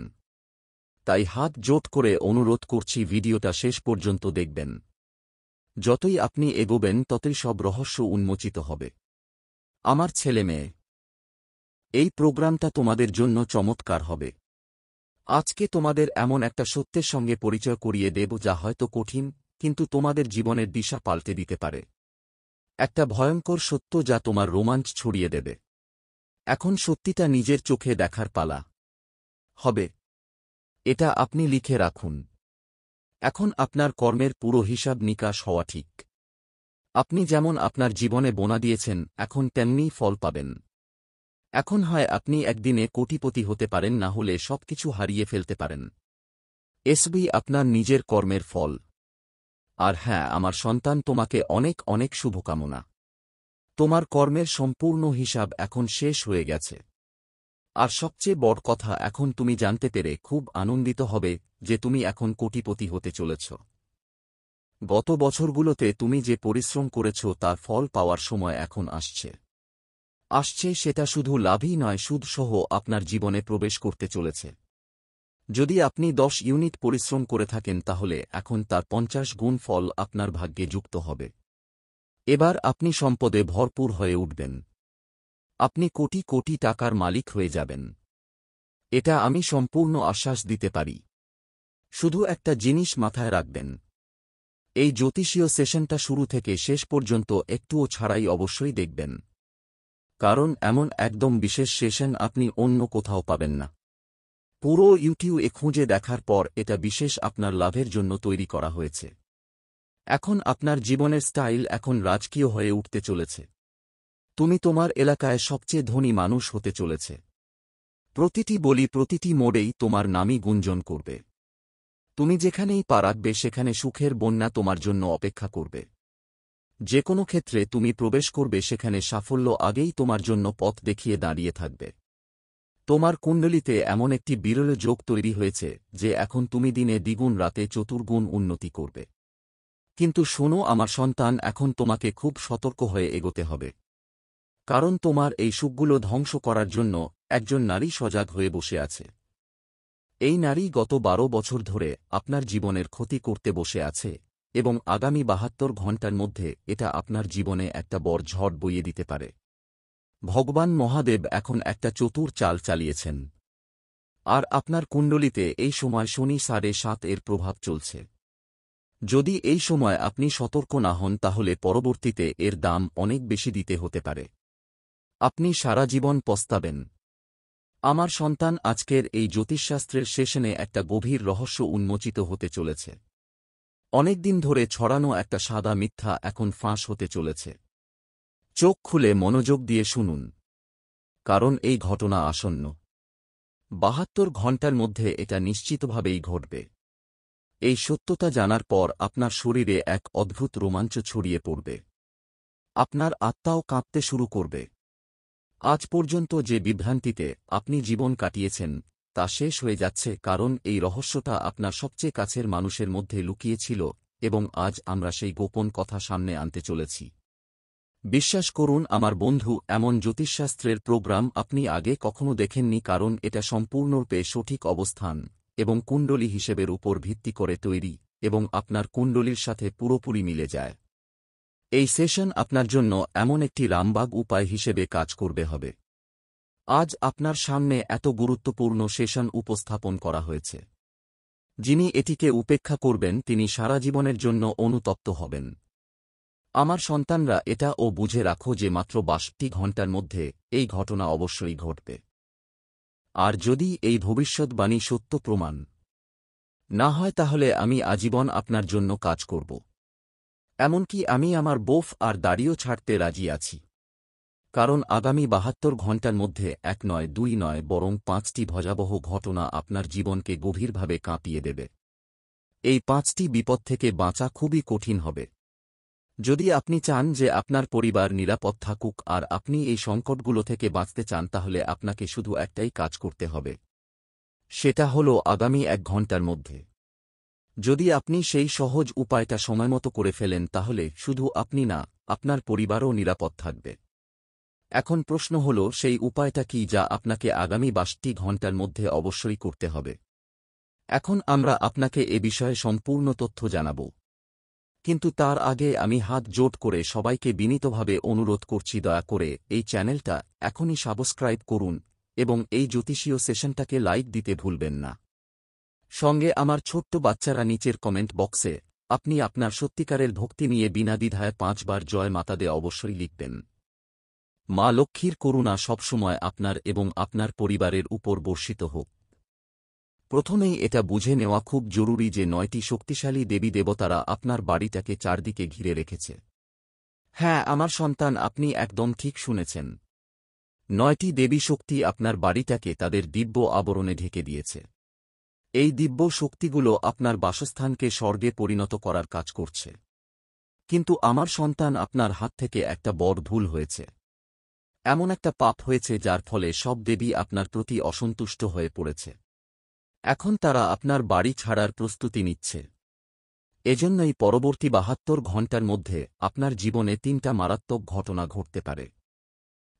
তাই হাত জোট করে অনুরোধ করছি, ভিডিওটা শেষ পর্যন্ত দেখবেন। যতই আপনি এগোবেন ততই সব রহস্য উন্মোচিত হবে। আমার ছেলে মেয়ে, এই প্রোগ্রামটা তোমাদের জন্য চমৎকার হবে। আজকে তোমাদের এমন একটা সত্যের সঙ্গে পরিচয় করিয়ে দেব যা হয়তো কঠিন, কিন্তু তোমাদের জীবনের দিশা পাল্টে দিতে পারে। একটা ভয়ঙ্কর সত্য যা তোমার রোমাঞ্চ ছড়িয়ে দেবে। এখন সত্যিটা নিজের চোখে দেখার পালা হবে। এটা আপনি লিখে রাখুন। এখন আপনার কর্মের পুরো হিসাব নিকাশ হওয়া ঠিক। আপনি যেমন আপনার জীবনে বোনা দিয়েছেন, এখন তেমনিই ফল পাবেন। এখন হয় আপনি একদিনে কোটিপতি হতে পারেন, না হলে সবকিছু হারিয়ে ফেলতে পারেন। এসবই আপনার নিজের কর্মের ফল। আর হ্যাঁ আমার সন্তান, তোমাকে অনেক অনেক শুভকামনা। তোমার কর্মের সম্পূর্ণ হিসাব এখন শেষ হয়ে গেছে। আর সবচেয়ে বড় কথা, এখন তুমি জানতে পেরে খুব আনন্দিত হবে যে তুমি এখন কোটিপতি হতে চলেছ। গত বছরগুলোতে তুমি যে পরিশ্রম করেছ তার ফল পাওয়ার সময় এখন আসছে। সেটা শুধু লাভই নয়, সুদসহ আপনার জীবনে প্রবেশ করতে চলেছে। যদি আপনি 10 ইউনিট পরিশ্রম করে থাকেন, তাহলে এখন তার 50 গুণ ফল আপনার ভাগ্যে যুক্ত হবে। এবার আপনি সম্পদে ভরপুর হয়ে উঠবেন। আপনি কোটি কোটি টাকার মালিক হয়ে যাবেন। এটা আমি সম্পূর্ণ আশ্বাস দিতে পারি। শুধু একটা জিনিস মাথায় রাখবেন, এই জ্যোতিষীয় সেশনটা শুরু থেকে শেষ পর্যন্ত একটুও ছাড়াই অবশ্যই দেখবেন। কারণ এমন একদম বিশেষ সেশন আপনি অন্য কোথাও পাবেন না। পুরো ইউটিউবে খুঁজে দেখার পর এটা বিশেষ আপনার লাভের জন্য তৈরি করা হয়েছে। এখন আপনার জীবনের স্টাইল এখন রাজকীয় হয়ে উঠতে চলেছে। তুমি তোমার এলাকায় সবচেয়ে ধনী মানুষ হতে চলেছে। প্রতিটি বলি, প্রতিটি মোড়েই তোমার নামই গুঞ্জন করবে। তুমি যেখানেই পা রাখবে সেখানে সুখের বন্যা তোমার জন্য অপেক্ষা করবে। যে কোনো ক্ষেত্রে তুমি প্রবেশ করবে সেখানে সাফল্য আগেই তোমার জন্য পথ দেখিয়ে দাঁড়িয়ে থাকবে। তোমার কুণ্ডলিতে এমন একটি বিরল যোগ তৈরি হয়েছে যে এখন তুমি দিনে দ্বিগুণ, রাতে চতুর্গুণ উন্নতি করবে। কিন্তু শোনো আমার সন্তান, এখন তোমাকে খুব সতর্ক হয়ে এগোতে হবে। কারণ তোমার এই সুখগুলো ধ্বংস করার জন্য একজন নারী সজাগ হয়ে বসে আছে। এই নারী গত 12 বছর ধরে আপনার জীবনের ক্ষতি করতে বসে আছে এবং আগামী ৭২ ঘণ্টার মধ্যে এটা আপনার জীবনে একটা বড় ঝড় বইয়ে দিতে পারে। ভগবান মহাদেব এখন একটা চতুর চাল চালিয়েছেন। আর আপনার কুণ্ডলিতে এই সময় শনি ৭.৫ এর প্রভাব চলছে। যদি এই সময় আপনি সতর্ক না হন তাহলে পরবর্তীতে এর দাম অনেক বেশি দিতে হতে পারে। আপনি সারা জীবন পস্তাবেন। আমার সন্তান, আজকের এই জ্যোতিষশাস্ত্রের সেশনে একটা গভীর রহস্য উন্মোচিত হতে চলেছে। অনেকদিন ধরে ছড়ানো একটা সাদা মিথ্যা এখন ফাঁস হতে চলেছে। চোখ খুলে মনোযোগ দিয়ে শুনুন, কারণ এই ঘটনা আসন্ন। ৭২ ঘণ্টার মধ্যে এটা নিশ্চিতভাবেই ঘটবে। এই সত্যতা জানার পর আপনার শরীরে এক অদ্ভুত রোমাঞ্চ ছড়িয়ে পড়বে। আপনার আত্মাও কাঁপতে শুরু করবে। আজ পর্যন্ত যে বিভ্রান্তিতে আপনি জীবন কাটিয়েছেন তা শেষ হয়ে যাচ্ছে, কারণ এই রহস্যটা আপনার সবচেয়ে কাছের মানুষের মধ্যে লুকিয়ে ছিল এবং আজ আমরা সেই গোপন কথা সামনে আনতে চলেছি। বিশ্বাস করুন আমার বন্ধু, এমন জ্যোতিষশাস্ত্রের প্রোগ্রাম আপনি আগে কখনো দেখেননি, কারণ এটা সম্পূর্ণরূপে সঠিক অবস্থান এবং কুণ্ডলী হিসেবের উপর ভিত্তি করে তৈরি এবং আপনার কুণ্ডলীর সাথে পুরোপুরি মিলে যায়। এই সেশন আপনার জন্য এমন একটি রামবাগ উপায় হিসেবে কাজ করবে হবে। আজ আপনার সামনে এত গুরুত্বপূর্ণ সেশন উপস্থাপন করা হয়েছে। যিনি এটিকে উপেক্ষা করবেন তিনি সারা জীবনের জন্য অনুতপ্ত হবেন। আমার সন্তানরা, এটা ও বুঝে রাখো যে মাত্র ৬২ ঘণ্টার মধ্যে এই ঘটনা অবশ্যই ঘটবে। আর যদি এই ভবিষ্যৎবাণী সত্য প্রমাণ না হয় তাহলে আমি আজীবন আপনার জন্য কাজ করব। এমনকি আমি আমার বোফ আর দাড়িও ছাড়তে রাজি আছি। কারণ আগামী ৭২ ঘণ্টার মধ্যে ১ নয় ২ নয় বরং ৫টি ভয়াবহ ঘটনা আপনার জীবনকে গভীরভাবে কাঁপিয়ে দেবে। এই ৫টি বিপদ থেকে বাঁচা খুবই কঠিন হবে। যদি আপনি চান যে আপনার পরিবার নিরাপদ থাকুক আর আপনি এই সংকটগুলো থেকে বাঁচতে চান, তাহলে আপনাকে শুধু একটাই কাজ করতে হবে। সেটা হলো আগামী ১ ঘণ্টার মধ্যে। যদি আপনি সেই সহজ উপায়টা সময়মতো করে ফেলেন তাহলে শুধু আপনি না, আপনার পরিবারও নিরাপদ থাকবে। এখন প্রশ্ন হল, সেই উপায়টা কি যা আপনাকে আগামী ৬২ ঘণ্টার মধ্যে অবশ্যই করতে হবে? এখন আমরা আপনাকে এ বিষয়ে সম্পূর্ণ তথ্য জানাব। কিন্তু তার আগে আমি হাত জোট করে সবাইকে বিনীতভাবে অনুরোধ করছি, দয়া করে এই চ্যানেলটা এখনই সাবস্ক্রাইব করুন এবং এই জ্যোতিষীয় সেশনটাকে লাইক দিতে ভুলবেন না। সঙ্গে আমার ছোট্ট বাচ্চারা, নিচের কমেন্ট বক্সে আপনি আপনার সত্যিকারের ভক্তি নিয়ে বিনা দ্বিধায় ৫ বার জয় মাতা দে অবশ্যই লিখবেন। মা লক্ষ্মীর করুণা সবসময় আপনার এবং আপনার পরিবারের উপর বর্ষিত হোক। প্রথমেই এটা বুঝে নেওয়া খুব জরুরি যে ৯টি শক্তিশালী দেবী দেবতারা আপনার বাড়িটাকে চারদিকে ঘিরে রেখেছে। হ্যাঁ আমার সন্তান, আপনি একদম ঠিক শুনেছেন। ৯টি দেবী শক্তি আপনার বাড়িটাকে তাদের দিব্য আবরণে ঢেকে দিয়েছে। এই দিব্য শক্তিগুলো আপনার বাসস্থানকে স্বর্গে পরিণত করার কাজ করছে। কিন্তু আমার সন্তান, আপনার হাত থেকে একটা বড় ভুল হয়েছে। এমন একটা পাপ হয়েছে যার ফলে সব দেবী আপনার প্রতি অসন্তুষ্ট হয়ে পড়েছে। এখন তারা আপনার বাড়ি ছাড়ার প্রস্তুতি নিচ্ছে। এজন্যই পরবর্তী ৭২ ঘণ্টার মধ্যে আপনার জীবনে ৩টা মারাত্মক ঘটনা ঘটতে পারে।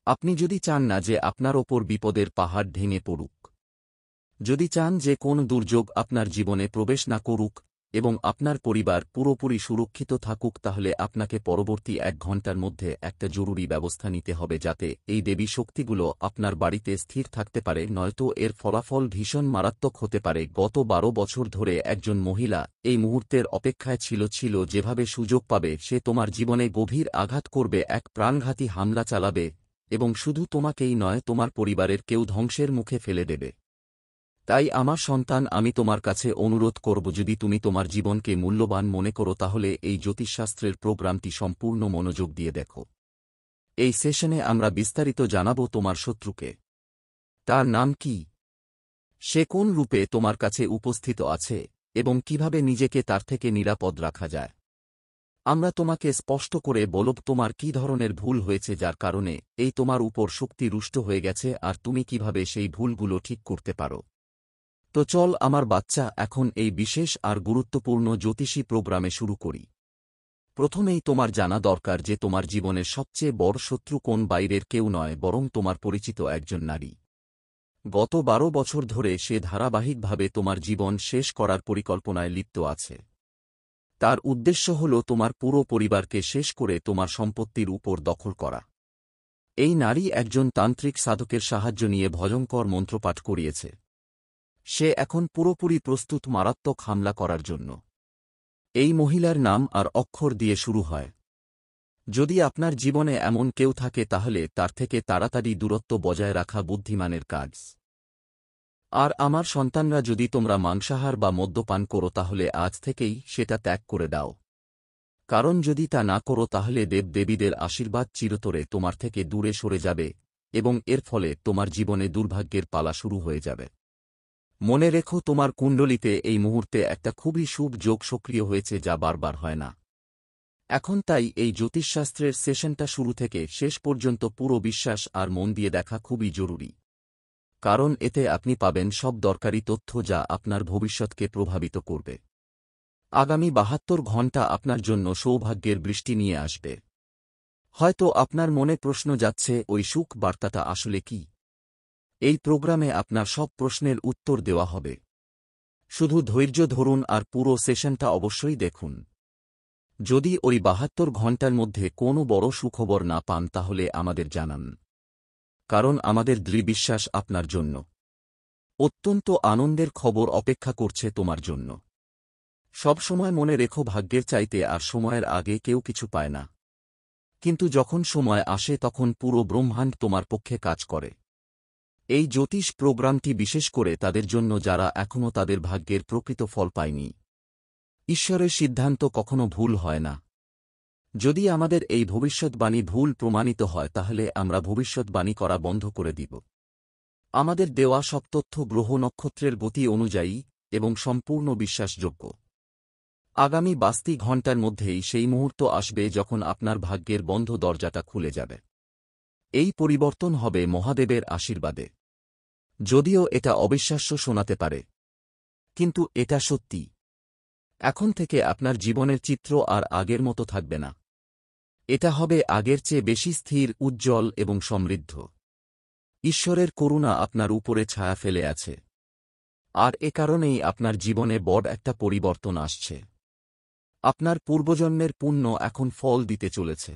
আপনি যদি চান না যে আপনার ওপর বিপদের পাহাড় ভেঙে পড়ুক, যদি চান যে কোন দুর্যোগ আপনার জীবনে প্রবেশ না করুক এবং আপনার পরিবার পুরোপুরি সুরক্ষিত থাকুক, তাহলে আপনাকে পরবর্তী ১ ঘণ্টার মধ্যে একটা জরুরি ব্যবস্থা নিতে হবে যাতে এই দেবী শক্তিগুলো আপনার বাড়িতে স্থির থাকতে পারে, নয়তো এর ফলাফল ভীষণ মারাত্মক হতে পারে। গত ১২ বছর ধরে একজন মহিলা এই মুহূর্তের অপেক্ষায় ছিল, যেভাবে সুযোগ পাবে সে তোমার জীবনে গভীর আঘাত করবে, এক প্রাণঘাতী হামলা চালাবে এবং শুধু তোমাকেই নয়, তোমার পরিবারের কেউ ধ্বংসের মুখে ফেলে দেবে। তাই আমার সন্তান, আমি তোমার কাছে অনুরোধ করব, যদি তুমি তোমার জীবনকে মূল্যবান মনে করো তাহলে এই জ্যোতিষশাস্ত্রের প্রোগ্রামটি সম্পূর্ণ মনোযোগ দিয়ে দেখো। এই সেশনে আমরা বিস্তারিত জানাব তোমার শত্রুকে, তার নাম কি, সে কোন রূপে তোমার কাছে উপস্থিত আছে এবং কিভাবে নিজেকে তার থেকে নিরাপদ রাখা যায়। আমরা তোমাকে স্পষ্ট করে বলব তোমার কি ধরনের ভুল হয়েছে যার কারণে এই তোমার উপর শক্তি রুষ্ট হয়ে গেছে আর তুমি কিভাবে সেই ভুলগুলো ঠিক করতে পারো। তো চল আমার বাচ্চা, এখন এই বিশেষ আর গুরুত্বপূর্ণ জ্যোতিষী প্রোগ্রামে শুরু করি। প্রথমেই তোমার জানা দরকার যে তোমার জীবনের সবচেয়ে বড় শত্রু কোন বাইরের কেউ নয়, বরং তোমার পরিচিত একজন নারী। গত ১২ বছর ধরে সে ধারাবাহিকভাবে তোমার জীবন শেষ করার পরিকল্পনায় লিপ্ত আছে। তার উদ্দেশ্য হল তোমার পুরো পরিবারকে শেষ করে তোমার সম্পত্তির উপর দখল করা। এই নারী একজন তান্ত্রিক সাধকের সাহায্য নিয়ে ভয়ঙ্কর মন্ত্রপাঠ করিয়েছে। সে এখন পুরোপুরি প্রস্তুত মারাত্মক হামলা করার জন্য। এই মহিলার নাম আর অক্ষর দিয়ে শুরু হয়। যদি আপনার জীবনে এমন কেউ থাকে তাহলে তার থেকে তাড়াতাড়ি দূরত্ব বজায় রাখা বুদ্ধিমানের কাজ। আর আমার সন্তানরা, যদি তোমরা মাংসাহার বা মদ্যপান করো তাহলে আজ থেকেই সেটা ত্যাগ করে দাও। কারণ যদি তা না করো তাহলে দেবদেবীদের আশীর্বাদ চিরতরে তোমার থেকে দূরে সরে যাবে এবং এর ফলে তোমার জীবনে দুর্ভাগ্যের পালা শুরু হয়ে যাবে। মনে রেখো, তোমার কুণ্ডলিতে এই মুহূর্তে একটা খুবই শুভ যোগ সক্রিয় হয়েছে যা বারবার হয় না। এখন তাই এই জ্যোতিষশাস্ত্রের সেশনটা শুরু থেকে শেষ পর্যন্ত পুরো বিশ্বাস আর মন দিয়ে দেখা খুবই জরুরি। কারণ এতে আপনি পাবেন সব দরকারি তথ্য যা আপনার ভবিষ্যৎকে প্রভাবিত করবে। আগামী ৭২ ঘণ্টা আপনার জন্য সৌভাগ্যের বৃষ্টি নিয়ে আসবে। হয়তো আপনার মনে প্রশ্ন যাচ্ছে, ওই সুখ বার্তাটা আসলে কি? এই প্রোগ্রামে আপনার সব প্রশ্নের উত্তর দেওয়া হবে। শুধু ধৈর্য ধরুন আর পুরো সেশনটা অবশ্যই দেখুন। যদি ওই ৭২ ঘণ্টার মধ্যে কোনো বড় সুখবর না পান তাহলে আমাদের জানান। কারণ আমাদের দৃঢ় বিশ্বাস আপনার জন্য অত্যন্ত আনন্দের খবর অপেক্ষা করছে তোমার জন্য। সবসময় মনে রেখো, ভাগ্যের চাইতে আর সময়ের আগে কেউ কিছু পায় না। কিন্তু যখন সময় আসে তখন পুরো ব্রহ্মাণ্ড তোমার পক্ষে কাজ করে। এই জ্যোতিষ প্রোগ্রামটি বিশেষ করে তাদের জন্য যারা এখনও তাদের ভাগ্যের প্রকৃত ফল পায়নি। ঈশ্বরের সিদ্ধান্ত কখনো ভুল হয় না। যদি আমাদের এই ভবিষ্যৎবাণী ভুল প্রমাণিত হয় তাহলে আমরা ভবিষ্যৎবাণী করা বন্ধ করে দিব। আমাদের দেওয়া সব তথ্য গ্রহ নক্ষত্রের গতি অনুযায়ী এবং সম্পূর্ণ বিশ্বাসযোগ্য। আগামী ৬২ ঘণ্টার মধ্যেই সেই মুহূর্ত আসবে যখন আপনার ভাগ্যের বন্ধ দরজাটা খুলে যাবে। এই পরিবর্তন হবে মহাদেবের আশীর্বাদে। যদিও এটা অবিশ্বাস্য শোনাতে পারে, কিন্তু এটা সত্যি। এখন থেকে আপনার জীবনের চিত্র আর আগের মতো থাকবে না। এটা হবে আগের চেয়ে বেশি স্থির, উজ্জ্বল এবং সমৃদ্ধ। ঈশ্বরের করুণা আপনার উপরে ছায়া ফেলে আছে। আর এ কারণেই আপনার জীবনে বড় একটা পরিবর্তন আসছে। আপনার পূর্বজন্মের পুণ্য এখন ফল দিতে চলেছে।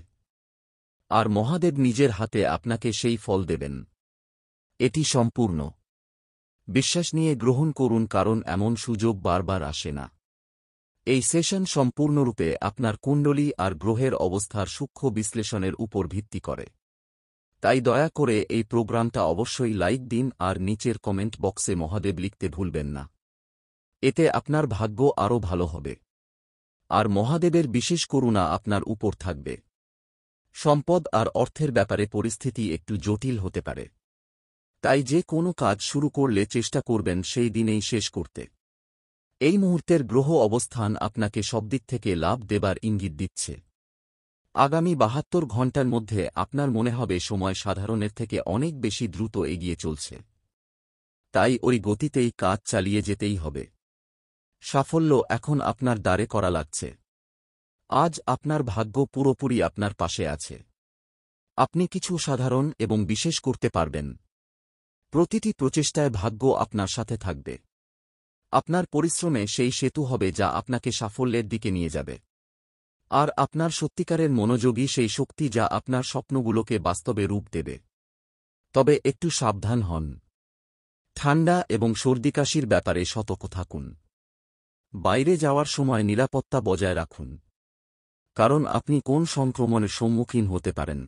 আর মহাদেব নিজের হাতে আপনাকে সেই ফল দেবেন। এটি সম্পূর্ণ বিশ্বাস নিয়ে গ্রহণ করুন, কারণ এমন সুযোগ বারবার আসে না। এই সেশন সম্পূর্ণরূপে আপনার কুণ্ডলী আর গ্রহের অবস্থার সূক্ষ্ম বিশ্লেষণের উপর ভিত্তি করে। তাই দয়া করে এই প্রোগ্রামটা অবশ্যই লাইক দিন আর নিচের কমেন্ট বক্সে মহাদেব লিখতে ভুলবেন না। এতে আপনার ভাগ্য আরও ভালো হবে। আর মহাদেবের বিশেষ করুণা আপনার উপর থাকবে। সম্পদ আর অর্থের ব্যাপারে পরিস্থিতি একটু জটিল হতে পারে। তাই যে কোনো কাজ শুরু করলে চেষ্টা করবেন সেই দিনেই শেষ করতে। এই মুহূর্তের গ্রহ অবস্থান আপনাকে সব দিক থেকে লাভ দেবার ইঙ্গিত দিচ্ছে। আগামী ৭২ ঘণ্টার মধ্যে আপনার মনে হবে সময় সাধারণের থেকে অনেক বেশি দ্রুত এগিয়ে চলছে। তাই ওই গতিতেই কাজ চালিয়ে যেতেই হবে। সাফল্য এখন আপনার দ্বারে করা লাগছে। আজ আপনার ভাগ্য পুরোপুরি আপনার পাশে আছে। আপনি কিছু সাধারণ এবং বিশেষ করতে পারবেন। প্রতিটি প্রচেষ্টায় ভাগ্য আপনার সাথে থাকবে। আপনার পরিশ্রমে সেই সেতু হবে যা আপনাকে সাফল্যের দিকে নিয়ে যাবে। আর আপনার সত্যিকারের মনোযোগই সেই শক্তি যা আপনার স্বপ্নগুলোকে বাস্তবে রূপ দেবে। তবে একটু সাবধান হন। ঠান্ডা এবং সর্দিকাশির ব্যাপারে সতর্ক থাকুন। বাইরে যাওয়ার সময় নিরাপত্তা বজায় রাখুন, কারণ আপনি কোন সংক্রমণের সম্মুখীন হতে পারেন।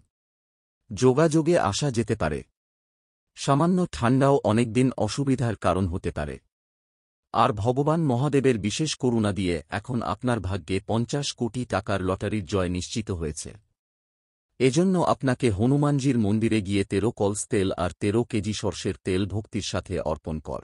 যোগাযোগে আসা যেতে পারে। সামান্য ঠান্ডাও অনেকদিন অসুবিধার কারণ হতে পারে। আর ভগবান মহাদেবের বিশেষ করুণা দিয়ে এখন আপনার ভাগ্যে ৫০ কোটি টাকার লটারির জয় নিশ্চিত হয়েছে। এজন্য আপনাকে হনুমানজির মন্দিরে গিয়ে ১৩ কলস তেল আর ১৩ কেজি সর্ষের তেল ভক্তির সাথে অর্পণ কর।